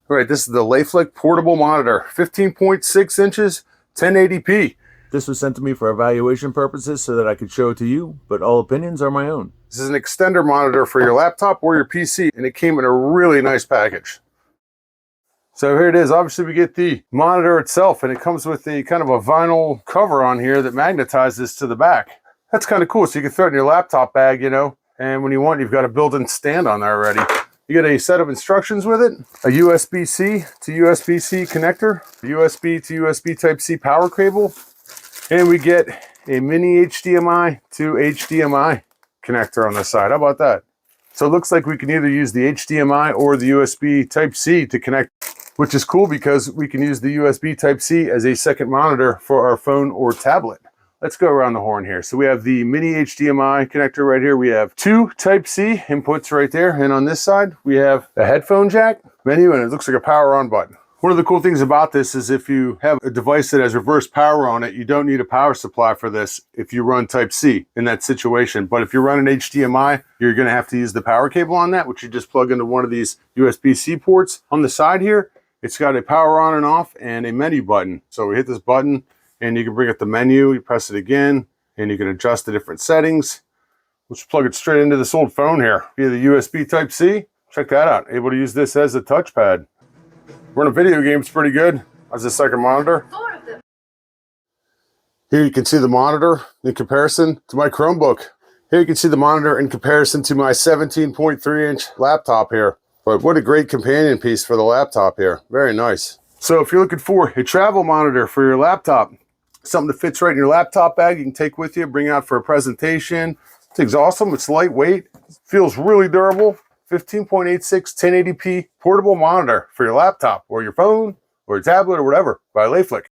All right, this is the LAEFLAEK portable monitor, 15.6 inches, 1080p. This was sent to me for evaluation purposes so that I could show it to you, but all opinions are my own. This is an extender monitor for your laptop or your PC, and it came in a really nice package. So here it is. Obviously, we get the monitor itself, and it comes with a kind of a vinyl cover on here that magnetizes to the back. That's kind of cool. So you can throw it in your laptop bag, you know, and when you want, you've got a built-in stand on there already. You get a set of instructions with it, a USB-C to USB-C connector, a USB to USB Type-C power cable, and we get a mini HDMI to HDMI connector on the side. How about that? So it looks like we can either use the HDMI or the USB Type-C to connect, which is cool because we can use the USB Type-C as a second monitor for our phone or tablet. Let's go around the horn here. So we have the mini HDMI connector right here. We have two Type-C inputs right there. And on this side, we have a headphone jack menu, and it looks like a power on button. One of the cool things about this is if you have a device that has reverse power on it, you don't need a power supply for this if you run Type-C in that situation. But if you're running HDMI, you're going to have to use the power cable on that, which you just plug into one of these USB-C ports. On the side here, it's got a power on and off and a menu button. So we hit this button, and you can bring up the menu, you press it again, and you can adjust the different settings. Let's plug it straight into this old phone here via the USB Type-C. Check that out. Able to use this as a touchpad. Running video games pretty good as a second monitor. Here you can see the monitor in comparison to my Chromebook. Here you can see the monitor in comparison to my 17.3-inch laptop here. But what a great companion piece for the laptop here. Very nice. So if you're looking for a travel monitor for your laptop, something that fits right in your laptop bag, you can take with you, bring out for a presentation. This thing's awesome. It's lightweight. Feels really durable. 15.86 1080p portable monitor for your laptop or your phone or your tablet or whatever by LAEFLAEK.